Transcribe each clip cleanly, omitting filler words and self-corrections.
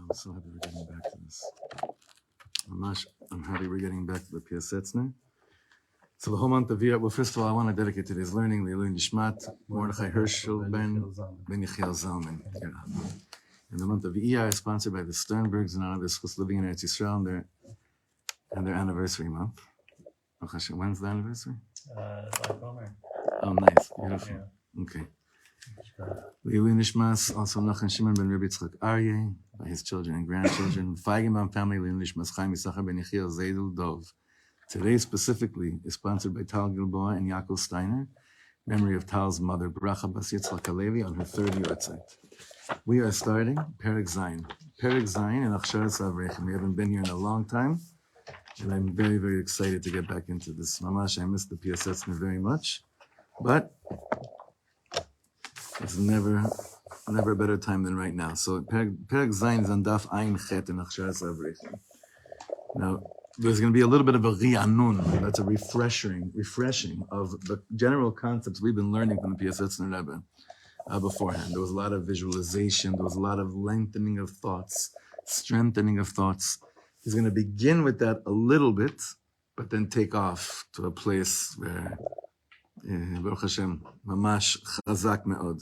I'm so happy we're getting back to this. I'm happy we're getting back to the Piasetzner. So the whole month of Iyar, well, first of all, I want to dedicate today's learning, Leilui Nishmat, Mordechai Herschel Ben Yechiel Zalman. And the month of Iyar is sponsored by the Sternbergs in honor of this living in Eretz Yisrael and their anniversary month. When's the anniversary? Oh, nice. Beautiful. Yeah. Okay. Leilui Nishmas, also Nachan Shimon ben Rebbe Yitzchak Aryeh, by his children and grandchildren. Feigenbaum family, Leilui Nishmas Chaim Yisachar ben Yechiel Zeidel Dov. Today specifically is sponsored by Tal Gilboa and Yaakov Steiner, memory of Tal's mother, Bracha Bas Yitzchak Alevi, on her third Yortzeit. We are starting Perek Zayin. Perek Zayin and Achsharas Avreichim. We haven't been here in a long time, and I'm very, very excited to get back into this. Mamash, I miss the Piasetzner very much, but it's never a better time than right now. So Perek Zayin is on Daf Ayin Chet in Achsharas Avreichim. Now, there's going to be a little bit of a ri'anun, that's a refreshing of the general concepts we've been learning from the Piasetzner Rebbe beforehand. There was a lot of visualization, there was a lot of lengthening of thoughts, strengthening of thoughts. He's going to begin with that a little bit, but then take off to a place where, Baruch Hashem, mamash chazak me'od.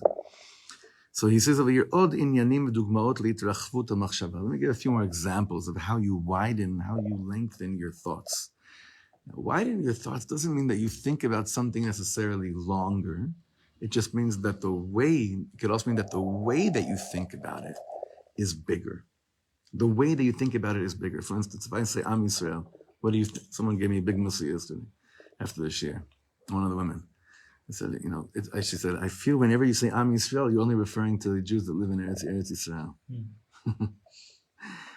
So he says over here, Od inyanim v'dugmaot li'trachvut ha'machshava. Let me give a few more examples of how you widen, how you lengthen your thoughts. Now, widen your thoughts doesn't mean that you think about something necessarily longer. It just means that it could also mean that the way that you think about it is bigger. The way that you think about it is bigger. For instance, if I say, Am Yisrael, what do you think? Someone gave me a big mussar yesterday after the shir, one of the women. I said, she said, I feel whenever you say Am Yisrael, you're only referring to the Jews that live in Eretz Yisrael.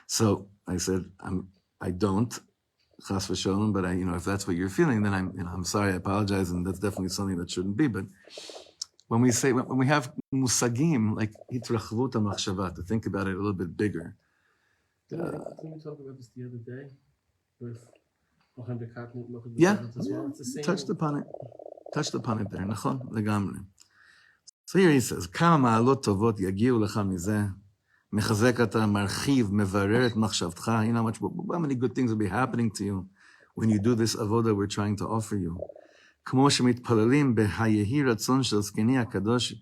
So I said, I don't, chas v'sholom, but if that's what you're feeling, then I'm sorry, I apologize, and that's definitely something that shouldn't be. But when we have musagim, like hitrachvut ha'machshava, to think about it a little bit bigger. Didn't we talk about this the other day? With yeah, touched upon it there. Nachon, legamre. So here he says, Kama ma'alot tovot yagiu lecha mizeh, mechazek ata marchiv, mevarer et machshavtcha. You know how many good things will be happening to you when you do this avoda we're trying to offer you. Kmo shemitpalelim behayehi ratzon shel zkeni akadosh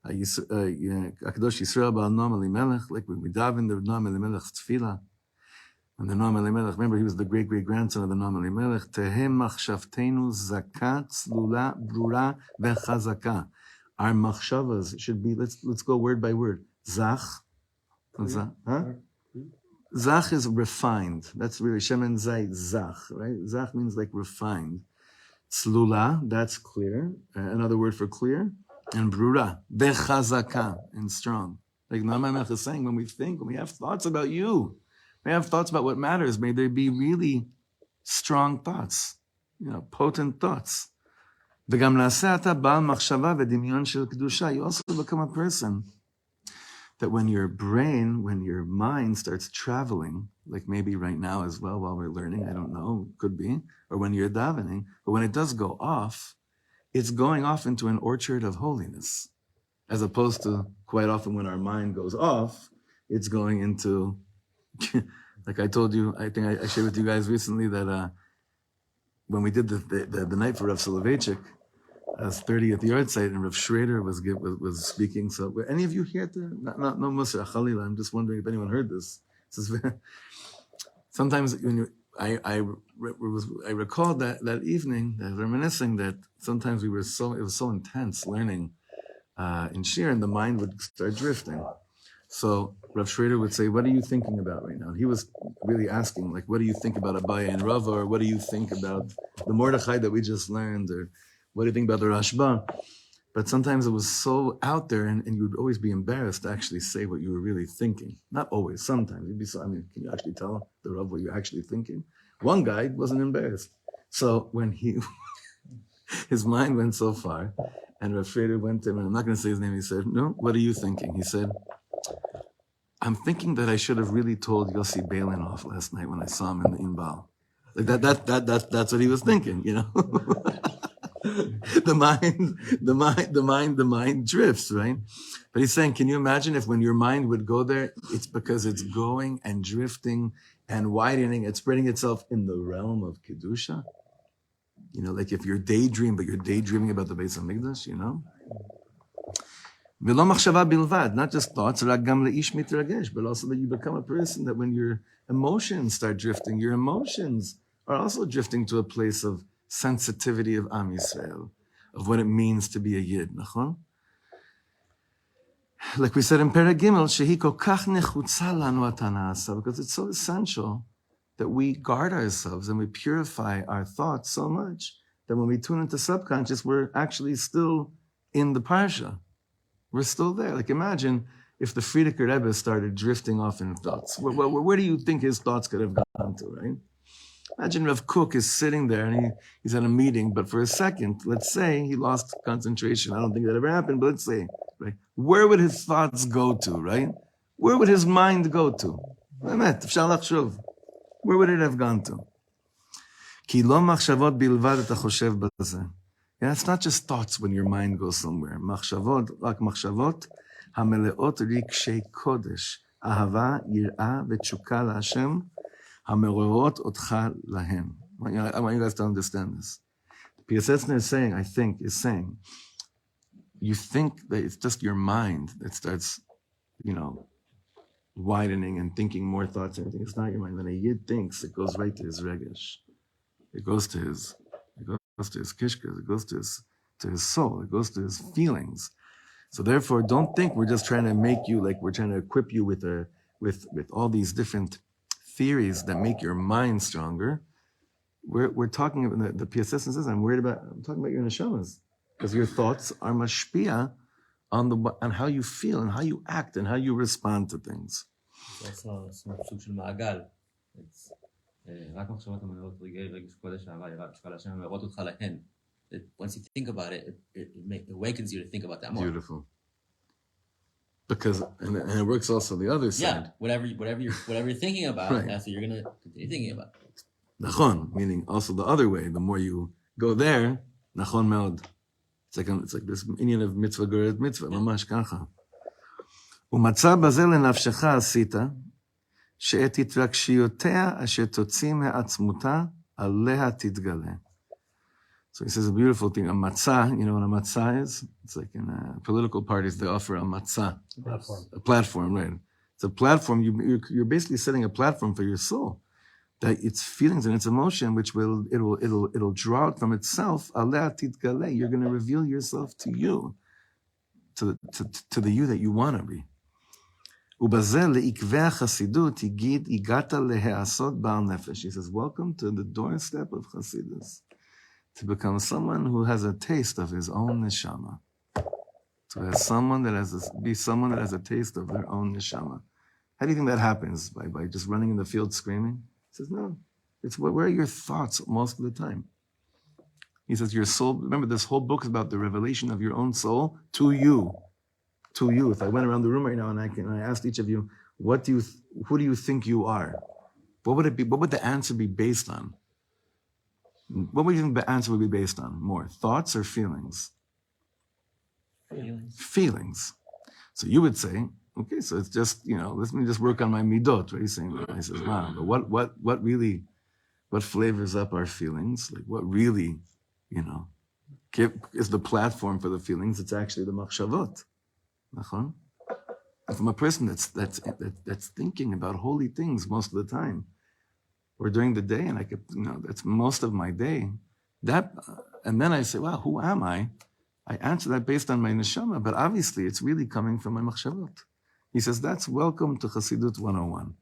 Yisrael ba'al Noam Elimelech, like we daven the Noam Elimelech tefillah. And the Noam Elimelech, remember, he was the great-great-grandson of the Noam Elimelech. Tehem machshavteinu zakat, tzlula, brura, vechazaka. Our machshavas should be, let's go word by word. Zach. Zach is refined. That's really Shemen Zayit, Zach, right? Zach means like refined. Tzlula, that's clear. Another word for clear. And brura, vechazaka, and strong. Like Noam Elimelech is saying, when we have thoughts about you, we have thoughts about what matters. May there be really strong thoughts, potent thoughts. You also become a person that when your mind starts traveling, like maybe right now as well while we're learning, I don't know, could be, or when you're davening, but when it does go off, it's going off into an orchard of holiness, as opposed to quite often when our mind goes off, it's going into like I told you, I think I shared with you guys recently that when we did the night for Rav Soloveitchik, as 30th Yortzeit, and Rav Schrader was speaking. So were any of you here? No Musar, Chalila. I'm just wondering if anyone heard this. Sometimes when I recalled that evening, reminiscing that sometimes it was so intense learning in Shir, and the mind would start drifting. So Rav Schrader would say, what are you thinking about right now? He was really asking, like, what do you think about Abaya and Rava, or what do you think about the Mordechai that we just learned, or what do you think about the Rashba? But sometimes it was so out there, and you would always be embarrassed to actually say what you were really thinking. Not always, sometimes. You'd be can you actually tell the Rav what you're actually thinking? One guy wasn't embarrassed. So when his mind went so far, and Rav Schrader went to him, and I'm not going to say his name, he said, no, what are you thinking? He said, I'm thinking that I should have really told Yossi Balin off last night when I saw him in the Inbal. Like that's what he was thinking, the mind drifts, right? But he's saying, can you imagine if when your mind would go there, it's because it's going and drifting and widening, it's spreading itself in the realm of Kedusha? You know, like if you're daydreaming, but you're daydreaming about the Beis HaMikdash, you know? ולא מחשבה בלבד, not just thoughts, רק גם לאיש מתרגש, but also that you become a person that when your emotions start drifting, your emotions are also drifting to a place of sensitivity of Am Yisrael, of what it means to be a Yid, נכון? Like we said in Perek Gimel, שהיא כל כך נחוצה לנו התנאסה, because it's so essential that we guard ourselves and we purify our thoughts so much that when we tune into subconscious, we're actually still in the Parsha. We're still there. Like imagine if the Frierdiker Rebbe started drifting off in thoughts. Where do you think his thoughts could have gone to, right? Imagine Rav Kook is sitting there and he's at a meeting, but for a second, let's say he lost concentration. I don't think that ever happened, but let's say, right? Where would his thoughts go to, right? Where would his mind go to? Where would it have gone to? כי לא מחשבות בלבד אתה חושב בזה. Yeah, it's not just thoughts when your mind goes somewhere. מחשבות, רק מחשבות, המלאות רגשי קודש, אהבה, יראה ותשוקה להשם, המעוררות אותך להם. I want you guys to understand this. Piasetzner is saying, you think that it's just your mind that starts, you know, widening and thinking more thoughts and everything. It's not your mind. When a Yid thinks, it goes right to his regesh. It goes to his kishkas, it goes to his soul, it goes to his feelings. So therefore, don't think we're just trying to make you, like we're trying to equip you with all these different theories that make your mind stronger. We're talking about, the Piasetzner says, I'm talking about your neshamas, because your thoughts are mashpia on how you feel and how you act and how you respond to things. It's also סוג של מעגל. רק מחשבות המלאות רגש קודש אהבה יראה ותשוקה להשם המעוררות אותך להן. Once you think about it, it awakens you to think about that more. Beautiful. Because and it works also the other side. Yeah, whatever you're thinking about, right. That's what you're gonna continue thinking about. Nachon, meaning also the other way. The more you go there, nachon meod. It's like this inyan of mitzvah goret mitzvah, mamash kacha. ומצא בזה לנפשך עשית, שאת התרגשיותיה אשר תוציא מעצמותה, עליה תתגלה. So he says a beautiful thing, a matzah, you know what a matzah is? It's like in political parties, they offer a matzah. A platform, right. It's a platform, you're basically setting a platform for your soul, that its feelings and its emotion, which it'll draw it from itself, עליה תתגלה, you're going to reveal yourself to you, to the you that you want to be. ובזה לעקבי החסידות הגעת להיעשות בעל נפש. He says, welcome to the doorstep of Chassidus, to become someone who has a taste of his own neshama. To be someone that has a taste of their own neshama. How do you think that happens? By just running in the field screaming? He says, no. It's where are your thoughts most of the time? He says, your soul, remember this whole book is about the revelation of your own soul to you. To you. If I went around the room right now and I asked each of you, who do you think you are? What would it be? What would the answer be based on? What would you think the answer would be based on? More thoughts or feelings? Feelings. So you would say, okay, so it's just, let me just work on my midot. Right? He's saying, he says, wow, but what really, what flavors up our feelings? Like what really, is the platform for the feelings? It's actually the machshavot. And from a person that's thinking about holy things most of the time, or during the day, and that's most of my day. And then I say, wow, who am I? I answer that based on my neshama, but obviously it's really coming from my machshavot. He says, that's welcome to Chassidut 101.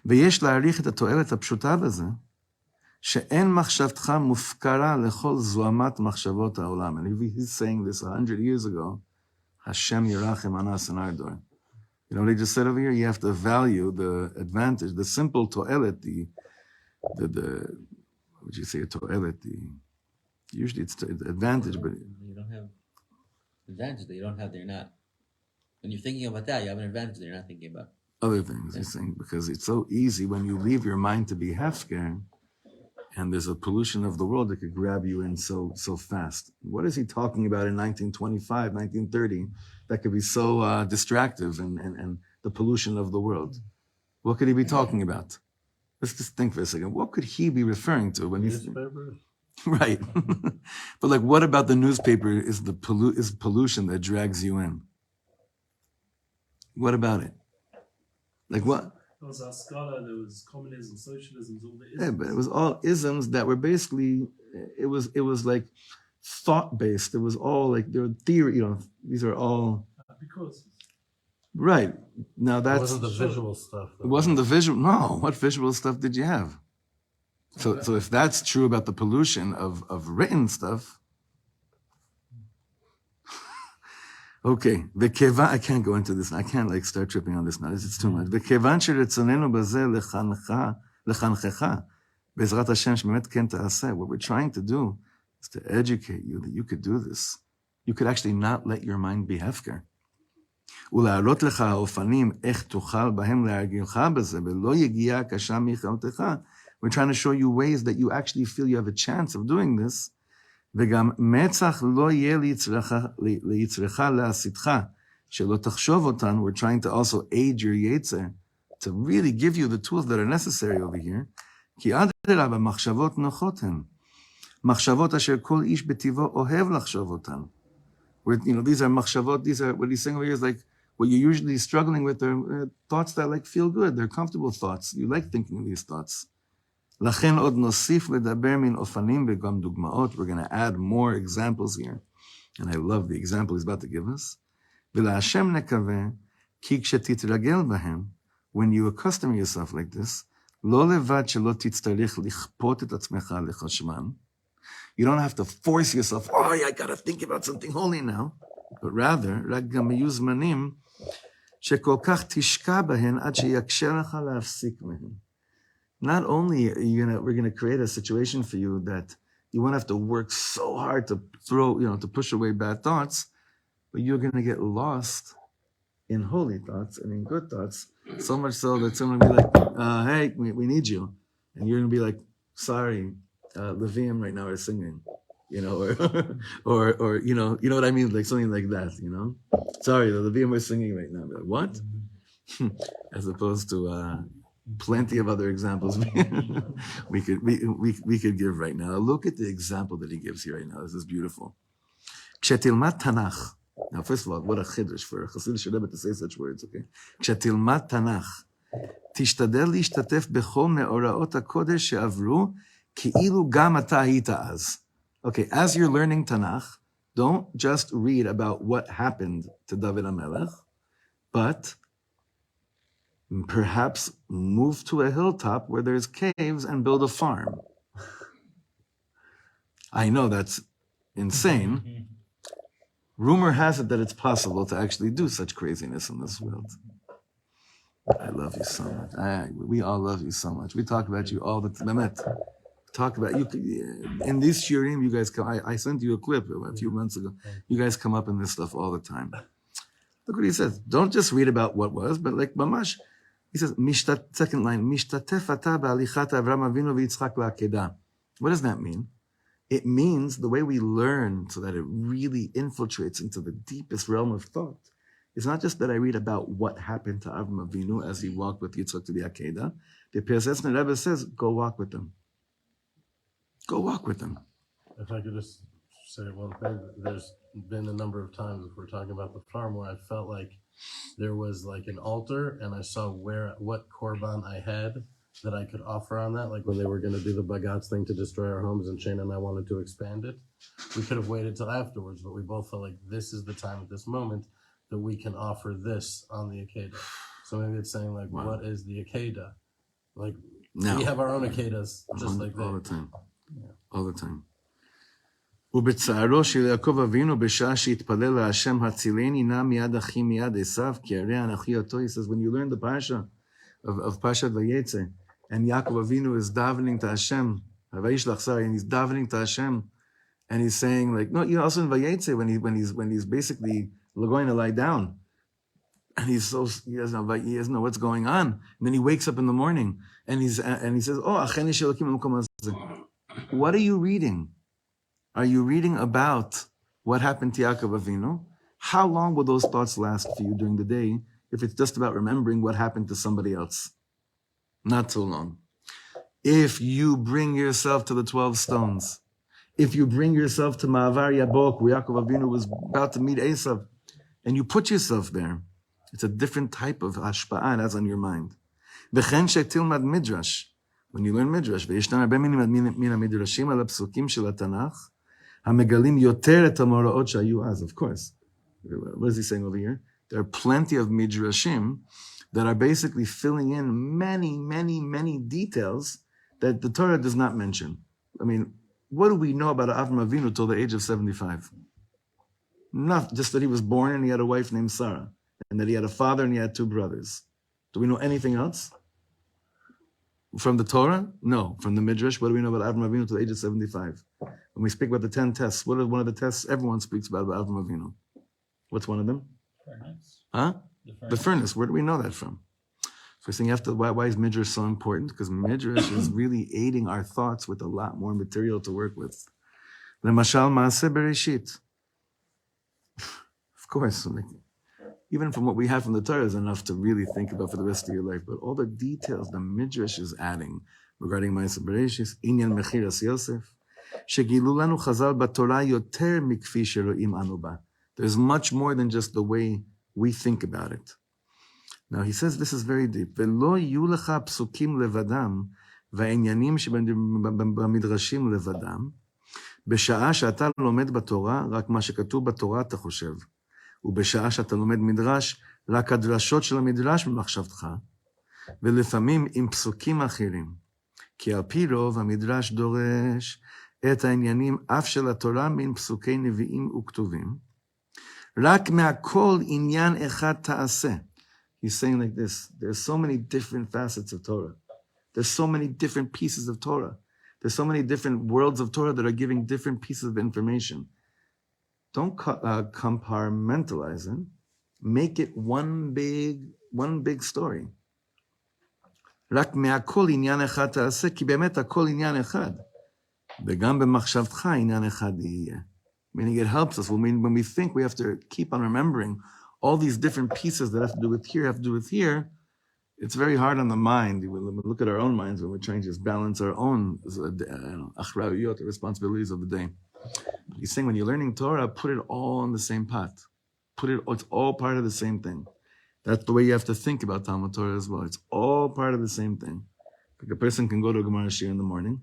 ויש להעריך את התועלת הפשוטה בזה, שאין מחשבתך מופקרה לכל זוהמת מחשבות העולם. And he's saying this 100 years ago, Hashem Yerachem Anas and Ardor. You know what he just said over here? You have to value the advantage, the simple to'elet, what would you say, a to'elet? Usually it's the advantage, but... You don't have advantage that you don't have, they're not. When you're thinking about that, you have an advantage that you're not thinking about. Other things, he's saying, because it's so easy when you leave your mind to be hefker, And there's a pollution of the world that could grab you in so fast. What is he talking about in 1925, 1930 that could be so distractive and the pollution of the world? What could he be talking about? Let's just think for a second. What could he be referring to when he's right? But like, what about the newspaper is pollution that drags you in? What about it? Like what? There was Ascala, there was communism, socialism, all the isms. Yeah, but it was all isms that were basically, it was like thought-based. It was all like, there were theory, these are all... Because... Right. Now that's... It wasn't the visual stuff. It wasn't the visual... No. What visual stuff did you have? So if that's true about the pollution of written stuff... Okay, I can't go into this. I can't like start tripping on this now. It's too much. וכיוון שרצוננו בזה לחנכך, בעזרת השם שבאמת כן תעשה, what we're trying to do is to educate you that you could do this. You could actually not let your mind be hefker. ולהראות לך האופנים איך תוכל בהם להרגילך בזה, ולא יגיע קשה מיכולתך. We're trying to show you ways that you actually feel you have a chance of doing this, וגם מצח לא יהיה ליצרך להסיתך, שלא תחשוב אותן. We're trying to also aid your יצר, to really give you the tools that are necessary over here. כי אדרבה, מחשבות נוחות הן. מחשבות אשר כל איש בטבעו אוהב לחשוב אותן. These are מחשבות, these are, what he's saying over here is like, what you're usually struggling with are thoughts that like feel good, they're comfortable thoughts. You like thinking of these thoughts. לכן עוד נוסיף לדבר מן אופנים וגם דוגמאות. We're going to add more examples here. And I love the example he's about to give us. ולהשם נקווה, כי כשתתרגל בהם, when you accustom yourself like this, לא לבד שלא תצטרך לכפות את עצמך לחשמן. You don't have to force yourself, oh, I got to think about something holy now. But rather, רק גם יהיו זמנים שכל כך תשקע בהן עד שיקשה לך להפסיק מהן. Not only are we're going to create a situation for you that you won't have to work so hard to to push away bad thoughts, but you're going to get lost in holy thoughts and in good thoughts, so much so that someone will be like, hey, we need you. And you're going to be like, sorry, Levium right now are singing, or you know what I mean? Like something like that, Sorry, the Levium are singing right now. Like, what? As opposed to, plenty of other examples we could give right now. Look at the example that he gives here right now. This is beautiful. כשתלמד תנ"ך, now first of all, what a chiddush for a Hasidic Rebbe to say such words, okay? כשתלמד תנ"ך, תשתדל להשתתף בכל מאורעות הקודש שעברו, כאילו גם אתה היית אז. Okay, as you're learning Tanakh, don't just read about what happened to David HaMelech, but perhaps move to a hilltop where there's caves and build a farm. I know that's insane. Rumor has it that it's possible to actually do such craziness in this world. I love you so much. We all love you so much. We talk about you all the time. Talk about you in these shiurim. You guys come. I sent you a clip a few months ago. You guys come up in this stuff all the time. Look what he says. Don't just read about what was, but like mamash. He says, second line, Mishtatef ata ba'alichat Avraham Avinu v'Yitzchak la'akedah. What does that mean? It means the way we learn so that it really infiltrates into the deepest realm of thought. It's not just that I read about what happened to Avraham Avinu as he walked with Yitzchak to the Akedah. The Piasetzner Rebbe says, go walk with them. Go walk with them. If I could just say one thing, there's been a number of times, if we're talking about the farm, where I felt like there was like an altar and I saw what korban I had that I could offer on that. Like when they were going to do the Bagatz thing to destroy our homes in China and I wanted to expand it. We could have waited till afterwards, but we both felt like this is the time at this moment that we can offer this on the Akedah. So maybe it's saying like, wow. What is the Akedah? Like we have our own Akedahs just like that. All the time. Yeah. All the time. ובצערו של יעקב אבינו בשעה שהתפלל להשם הצילני נא מיד אחי מיד עשיו כי הרי אנכי אותו. He says when you learn the parsha of Parshat Vayetze and Yaakov Avinu is davening to Hashem, and he's davening to Hashem and he's saying like, no, also in Vayetze when he's basically going to lie down and he doesn't know what's going on, and then he wakes up in the morning and he says, oh acheni shelokim l'makom hazeh. What are you reading? Are you reading about what happened to Yaakov Avinu? How long will those thoughts last for you during the day if it's just about remembering what happened to somebody else? Not too long. If you bring yourself to the 12 stones, if you bring yourself to Ma'avar Yabok, where Yaakov Avinu was about to meet Esav, and you put yourself there, it's a different type of hashpa'ah that's on your mind. V'chen shetilmad midrash. When you learn midrash, וישנם הרבה מן המדרשים על הפסוקים של התנ"ך, המגלים יותר את המאורעות שהיו אז. Of course. What is he saying over here? There are plenty of midrashim that are basically filling in many, many, many details that the Torah does not mention. I mean, what do we know about Avram Avinu till the age of 75? Nothing, just that he was born and he had a wife named Sarah, and that he had a father and he had 2 brothers. Do we know anything else? From the Torah? No. From the Midrash, what do we know about Avram Avinu to the age of 75? When we speak about the 10 tests, what is one of the tests everyone speaks about Avram Avinu? What's one of them? Furnace. Huh? The furnace. Where do we know that from? First thing you have to, why is Midrash so important? Because Midrash is really aiding our thoughts with a lot more material to work with. Lemashal Maaseh Bereshit. Of course, even from what we have from the Torah is enough to really think about for the rest of your life. But all the details the Midrash is adding regarding Maaseh Bereshit, Inyan Mechiras Yosef, Shegilu lanu Chazal b'Torah yoter mikfi sheroim anu ba. There's much more than just the way we think about it. Now he says this is very deep. V'lo yu lecha psukim levadam v'inyanim שבמדרשים לבדם, בשעה שאתה לומד בתורה, רק מה שכתוב בתורה אתה חושב. ובשעה שאתה לומד מדרש, רק הדרשות של המדרש במחשבתך, ולפעמים עם פסוקים אחרים. כי על פי רוב המדרש דורש את העניינים אף של התורה מן פסוקי נביאים וכתובים. רק מהכל עניין אחד תעשה. He's saying like this, there's so many different facets of Torah. There's so many different pieces of Torah. There's so many different worlds of Torah that are giving different pieces of information. Don't compartmentalize it. Make it one big story. רק מהכל עניין אחד תעשה, כי באמת הכל עניין אחד. וגם במחשבתך עניין אחד יהיה. Meaning it helps us. When we think, we have to keep on remembering all these different pieces that have to do with here, have to do with here. It's very hard on the mind. When we look at our own minds, when we're trying to just balance our own achrayut, the responsibilities of the day. But he's saying when you're learning Torah, put it all in the same pot. It's all part of the same thing. That's the way you have to think about Talmud Torah as well. It's all part of the same thing. Like a person can go to a Gemara Shir in the morning.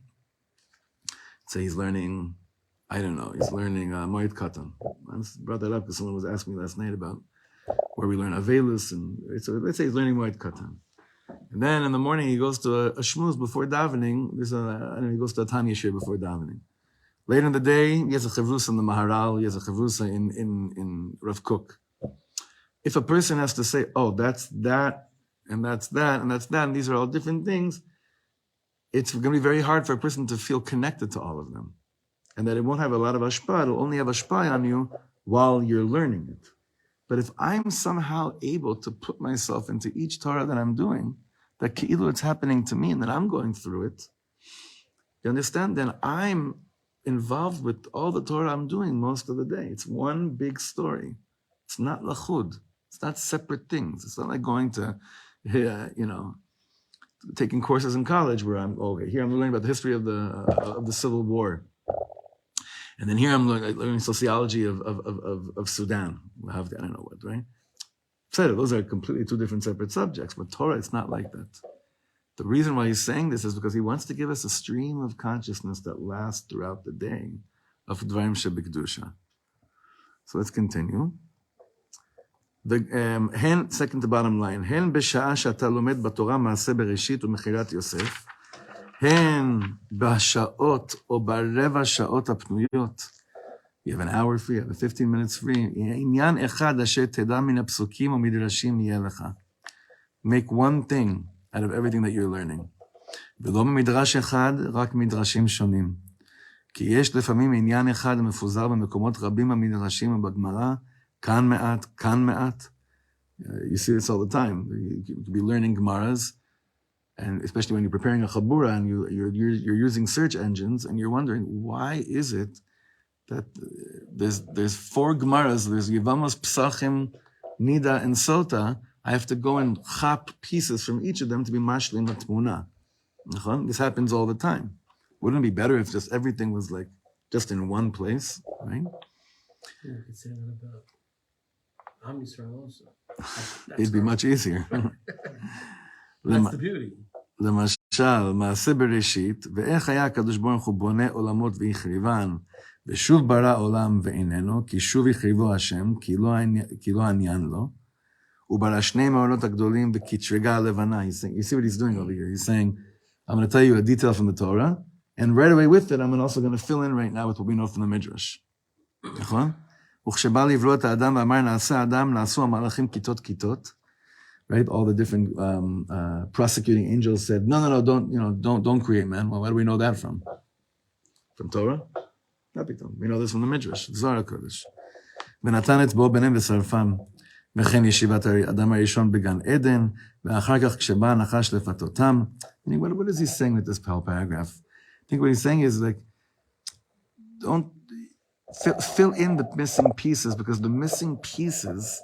Say he's learning, I don't know, he's learning Moed Katan. I just brought that up because someone was asking me last night about where we learn Avelus, and so let's say he's learning Moed Katan. And then in the morning he goes to a shmuz before davening. He goes to a Tanya Shir before davening. Later in the day, he has a chavrusa in the Maharal, he has a chavrusa in Rav Kook. If a person has to say, oh, that's that, and that's that, and that's that, and these are all different things, it's going to be very hard for a person to feel connected to all of them. And that it won't have a lot of ashpa, it'll only have ashpa on you while you're learning it. But if I'm somehow able to put myself into each Torah that I'm doing, that ki'ilu it's happening to me and that I'm going through it, you understand? Then I'm involved with all the Torah I'm doing most of the day. It's one big story. It's not lachud. It's not separate things. It's not like going to, taking courses in college where I'm learning about the history of the Civil War. And then here I'm learning sociology of Sudan. I don't know what, right? Those are completely 2 different separate subjects, but Torah, it's not like that. The reason why he's saying this is because he wants to give us a stream of consciousness that lasts throughout the day of Dvarim Shebekdusha. So let's continue. Second to bottom line, הן בשעה שאתה לומד בתורה מעשה בראשית ומכירת יוסף, הן בשעות או ברבע שעות הפנויות, you have an hour free, you have 15 minutes free, עניין אחד אשר תדע מן הפסוקים ומדרשים יהיה לך. Make one thing out of everything that you're learning. ולא ממדרש אחד, רק מדרשים שונים. כי יש לפעמים עניין אחד המפוזר במקומות רבים המדרשים ובגמרא, כאן מעט, כאן מעט. You see this all the time. You could be learning Gemaras, and especially when you're preparing a chabura and you're using search engines and you're wondering, why is it that there's 4 Gemaras, there's Yevamos, Psachim, Nida, and Sota. I have to go and chop pieces from each of them to be mashlim atmuna. This happens all the time. Wouldn't it be better if just everything was like just in one place, right? You could say that about Am Yisrael also. It'd be much easier. That's the beauty. למשל, מעשה בראשית, ואיך היה הקדוש ברוך הוא בונה עולמות והחריבן, ושוב ברא עולם ואיננו, כי שוב החריבו השם, כי לא עניין לו, הוא ברא 2 מעונות הגדולים וקטרגה הלבנה. You see what he's doing over here? He's saying, I'm going to tell you a detail from the Torah, and right away with it, I'm also going to fill in right now with what we know from the Medrash. נכון? וכשבא לברוא את האדם ואמר נעשה אדם, נעשו המלאכים כיתות כיתות. Right? All the different prosecuting angels said, no, don't create man. Well, where do we know that from? From Torah? We know this from the Medrash, Zohar HaKodesh. ונתן את בו ביניהם ושרפם, וכן ישיבת האדם הראשון בגן עדן, ואחר כך כשבא הנחש לפתותם. What is he saying with this paragraph? I think what he's saying is like, don't fill in the missing pieces, because the missing pieces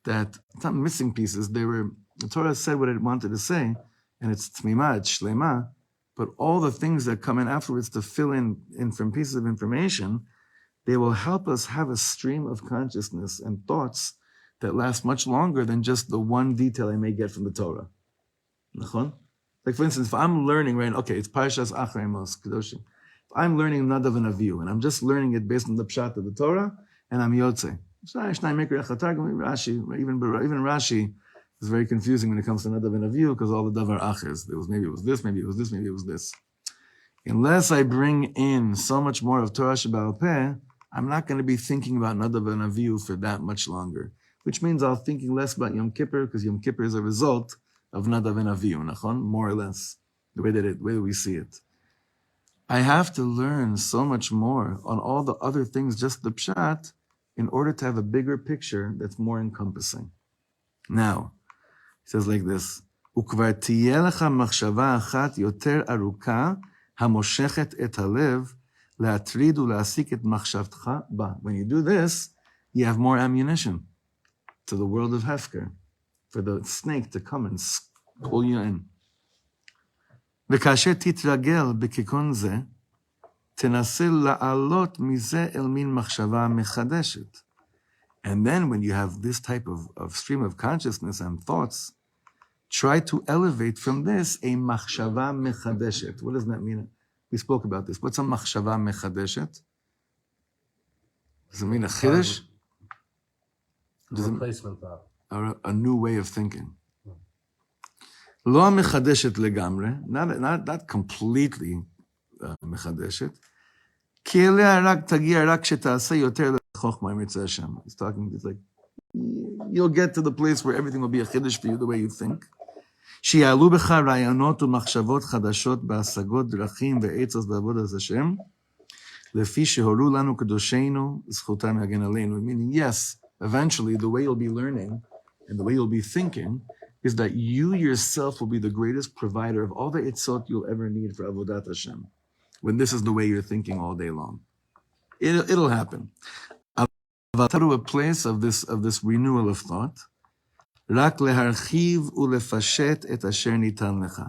it's not missing pieces, the Torah said what it wanted to say, and it's tmima, it's shlema, but all the things that come in afterwards to fill in from pieces of information, they will help us have a stream of consciousness and thoughts that last much longer than just the one detail I may get from the Torah. Like for instance, if I'm learning, right, okay, it's Parshas Acharei Mos Kedoshim. If I'm learning Nadav and Avihu, and I'm just learning it based on the pshat of the Torah, and I'm Yotze. Rashi, even Rashi is very confusing when it comes to Nadav and Avihu, because all the davar achers. Maybe it was this, maybe it was this, maybe it was this. Unless I bring in so much more of Torah Shebaal Peh, I'm not going to be thinking about Nadav and Avihu for that much longer. Which means I'll thinking less about Yom Kippur, because Yom Kippur is a result of Nadav and Avihu, more or less, the way that we see it. I have to learn so much more on all the other things, just the pshat, in order to have a bigger picture that's more encompassing. Now, he says like this, וכבר תהיה לך מחשבה אחת יותר ארוכה, המושכת את הלב, להטריד ולהעסיק את מחשבתך בה. When you do this, you have more ammunition to the world of Hefker, for the snake to come and pull you in. וכאשר תתרגל בכיוון זה, תנסה לעלות מזה אל מין מחשבה מחדשת. And then when you have this type of stream of consciousness and thoughts, try to elevate from this a מחשבה מחדשת. What does that mean? We spoke about this. What's a מחשבה מחדשת? Does it mean a chiddush? Replacement thought. Or a new way of thinking. לא המחדשת לגמרי, not completely מחדשת, כי אליה רק תגיע רק שתעשה יותר לחוכמה עם ירצה השם. He's talking, it's like, you'll get to the place where everything will be a chiddush for you the way you think. שיעלו בך רעיונות ומחשבות חדשות בהשגות דרכים ועצות בעבודת השם, לפי שהורו לנו קדושינו, זכותם להגן עלינו. Meaning, yes, eventually the way you'll be learning and the way you'll be thinking is that you yourself will be the greatest provider of all the etzot you'll ever need for Avodat Hashem, when this is the way you're thinking all day long. It'll happen. To a place of this renewal of thought, רק להרחיב ולפשט את אשר ניתן לך.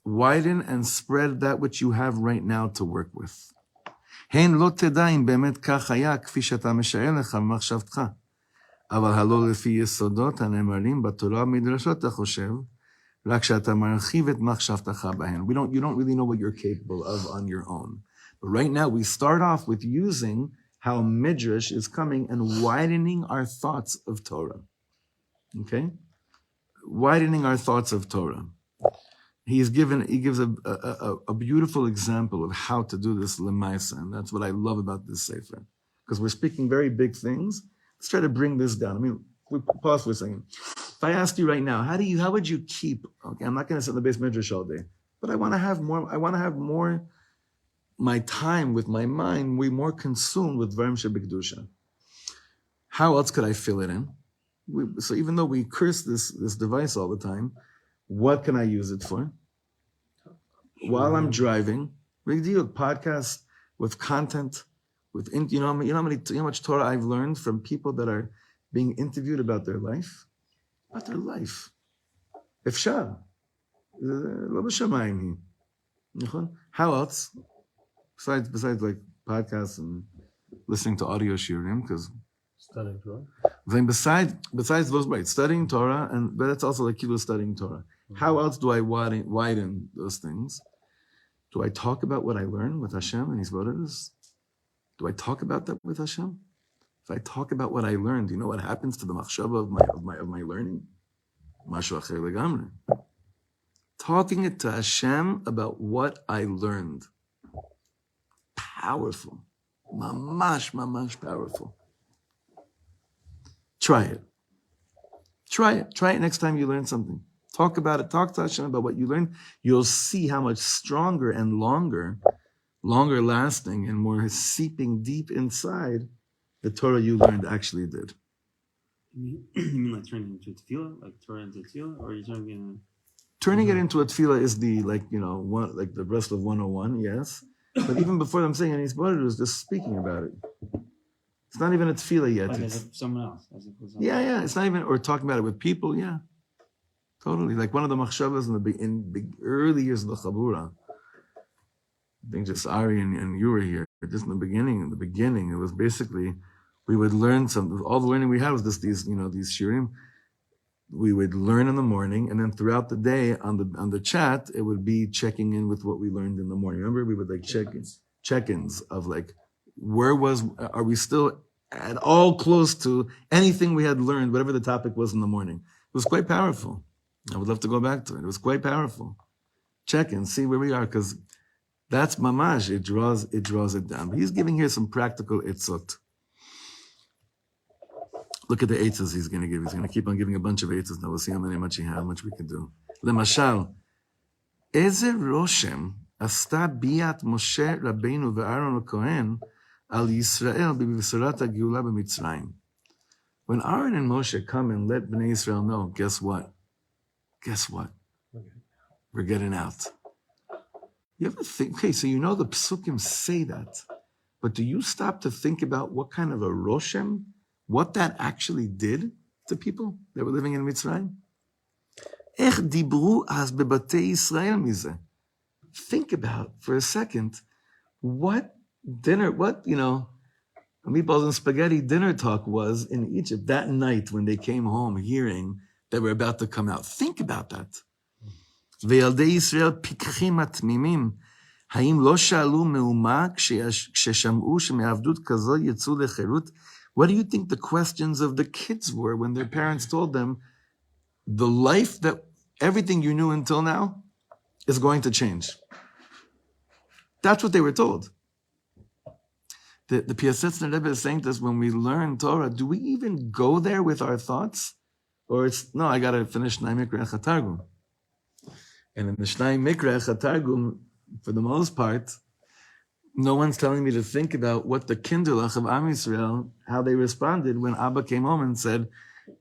Widen and spread that which you have right now to work with. הן לא תדע אם באמת כך היה כפי שאתה משער לך במחשבתך. אבל הלא לפי יסודות הנאמרים בתורה ומדרשות אתה חושב, רק שאתה מרחיב את מחשבתך בהן. You don't really know what you're capable of on your own. But right now we start off with using how Medrash is coming and widening our thoughts of Torah. Okay? Widening our thoughts of Torah. He gives a beautiful example of how to do this lemaisa, and that's what I love about this sefer. Because we're speaking very big things. Let's try to bring this down. I mean, we pause for a second. If I asked you right now, how would you keep, okay, I'm not going to sit in the base Medrash all day, but I want to have more my time with my mind, we more consumed with Dvarim Shebekdusha. How else could I fill it in? So even though we curse this device all the time, What can I use it for? While I'm driving, big deal. Podcasts with content, you know how much Torah I've learned from people that are being interviewed about their life, אפשר. לא בשמיים היא. How else? Besides like podcasts and listening to audio shiurim, because Studying Torah. then besides those, right, studying Torah, but that's also like kilo studying Torah. How else do I widen those things? Do I talk about what I learn with Hashem and His Bodas? Do I talk about that with Hashem? If I talk about what I learned, do you know what happens to the machshava of my learning? Mashu acher legamre. Talking it to Hashem about what I learned. Powerful. Mamash powerful. Try it. Try it next time you learn something. Talk about it. Talk to Hashem about what you learned. You'll see how much stronger and longer lasting and more seeping deep inside the Torah you learned actually did. You mean like turning into a tefillah, like Torah into a tefillah, or are you turning it into a tefillah is the the rest of 101, yes. But even before I'm saying any it was just speaking about it. It's not even a tefillah yet. like as someone else, as if it was Yeah. It's not even, or talking about it with people, yeah. Totally. Like one of the machshavas in the early years of the Chabura. I think just Ari and you were here. Just in the beginning, it was basically, we would learn something. All the learning we had was just these shiurim. We would learn in the morning, and then throughout the day on the chat, it would be checking in with what we learned in the morning. Remember, we would like check-ins of like, are we still at all close to anything we had learned, whatever the topic was in the morning. It was quite powerful. I would love to go back to it. It was quite powerful. Check in, see where we are, because that's mamash. It draws it down. But he's giving here some practical itzot. Look at the eitzes he's going to give. He's going to keep on giving a bunch of eitzes. Now we'll see how much we can do. Lemashal, eze roshem asta biat Moshe Rabbeinu ve'Aaron HaKohen al Yisrael b'Bisarat HaGeula b'Mitzrayim. When Aaron and Moshe come and let Bnei Israel know, guess what? We're getting out. You ever think, okay, so you know the psukim say that, but do you stop to think about what kind of a roshem, what that actually did to people that were living in Mitzrayim? Ech dibru az bebatei Yisrael mize. Think about for a second, what meatballs and spaghetti dinner talk was in Egypt that night when they came home hearing that we're about to come out. Think about that. וילדי ישראל פיקחים התמימים, האם לא שאלו מהומה כששמעו שמעבדות כזו יצאו לחירות? What do you think the questions of the kids were when their parents told them the life that everything you knew until now is going to change? That's what they were told. The Piasetzner Rebbe is saying to us, when we learn Torah, do we even go there with our thoughts? Or it's, no, I got to finish Shnai Mikra Echad Targum. And in the Shnai Mikra Echad Targum, for the most part, no one's telling me to think about what the Kindlech of Am Yisrael, how they responded when Abba came home and said,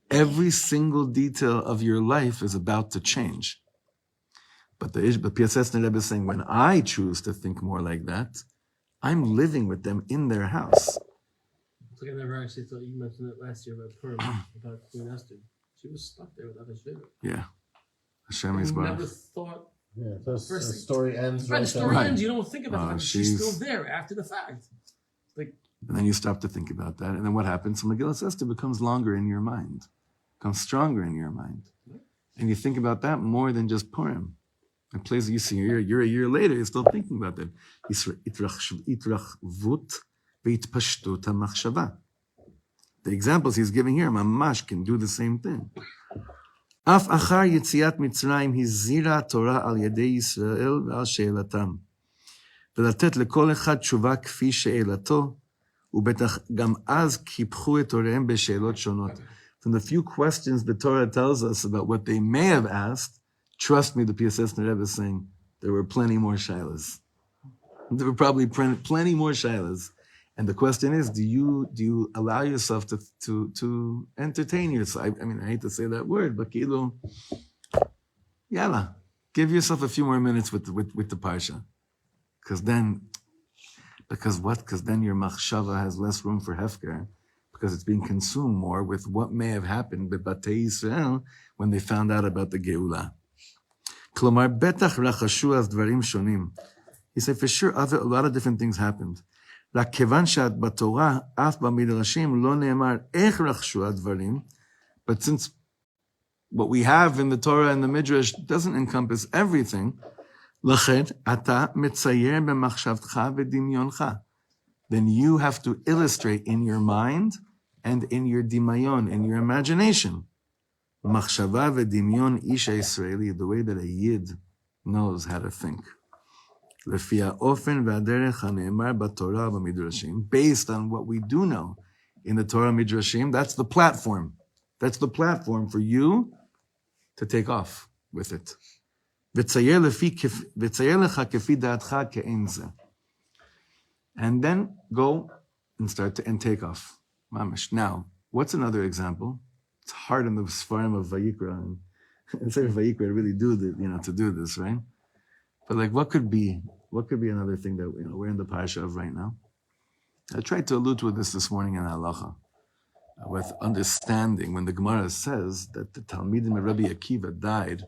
every single detail of your life is about to change. But Piasetzner Rebbe is saying, when I choose to think more like that, I'm living with them in their house. It's like I never actually thought you mentioned it last year about Purim, about Queen Esther. She was stuck there without a shiver. Yeah. Hashem I is never thought. Yeah, the First- story ends Right, the story Right. ends. You don't think about the fact that she's she's- still there after the fact. Like, And then you stop to think about that. And then what happens? So Megillah Esther becomes longer in your mind, becomes stronger in your mind. And you think about that more than just Purim. And plays you see, you're a year later, you're still thinking about that. Itrachvut ve'itpashtut ha'machshava. The examples he's giving here, mamash, can do the same thing. Af achar yetziat Mitzrayim hizira Torah al yedei Yisrael ve'al she'elatam. ולתת לכל אחד תשובה כפי שאלתו, ובטח גם אז קיפחו את הוריהם בשאלות שונות. From the few questions the Torah tells us about what they may have asked, trust me, the Piasetzner Rebbe is saying, there were plenty more shilas. There were probably plenty more shilas. And the question is, do you allow yourself to entertain yourself? I mean, I hate to say that word, but Yalla, give yourself a few more minutes with the parsha, because then your machshava has less room for hefker, because it's being consumed more with what may have happened with Batei Yisrael when they found out about the Geula. Klomar betach rachashu az dvarim shonim. He said, for sure, a lot of different things happened. רק כיוון שבתורה, אף במדרשים, לא נאמר איך רחשו הדברים, but since what we have in the Torah and the Midrash doesn't encompass everything, לכן אתה מצייר במחשבתך ודמיונך. Then you have to illustrate in your mind and in your דמיון, in your imagination. מחשבה ודמיון איש הישראלי, the way that a Yid knows how to think. לפי האופן והדרך הנאמר בתורה ובמדרשים, based on what we do know in the Torah Midrashim, that's the platform. That's the platform for you to take off with it. וצייר לך כפי דעתך כאין זה. And then go and take off. Mamish. Now, what's another example? It's hard in the Sfarim of Vayikra. And say Vayikra really to do this, right? But like, what could be another thing that we're in the parasha of right now? I tried to allude to this morning in Halacha, with understanding when the Gemara says that the Talmidim of Rabbi Akiva died,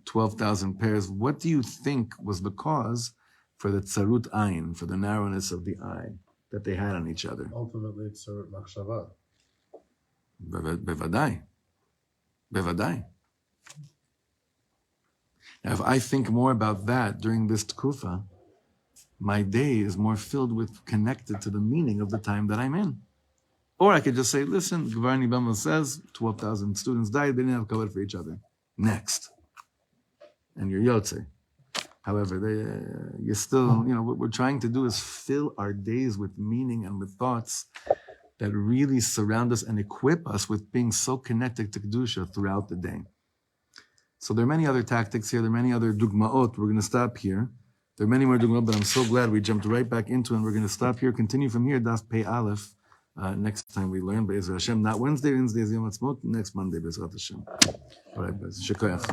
12,000 pairs. What do you think was the cause for the tsarut ayin, for the narrowness of the eye that they had on each other? Ultimately, it's tsarut machshava. Bevadai. Now, if I think more about that during this tkufa, my day is more filled with, connected to the meaning of the time that I'm in. Or I could just say, listen, Gvarni Bama says 12,000 students died, they didn't have cover for each other. Next. And you're Yotze. However, you're still, what we're trying to do is fill our days with meaning and with thoughts that really surround us and equip us with being so connected to Kedusha throughout the day. So there are many other tactics here. There are many other dugmaot. We're going to stop here. There are many more dugmaot, but I'm so glad we jumped right back into it. And we're going to stop here, continue from here, Daf Pei Aleph, next time we learn, Be'ezrat Hashem. Not Wednesday is Yom Ha'atzmaut, next Monday, Be'ezrat Hashem. All right, Shekayach.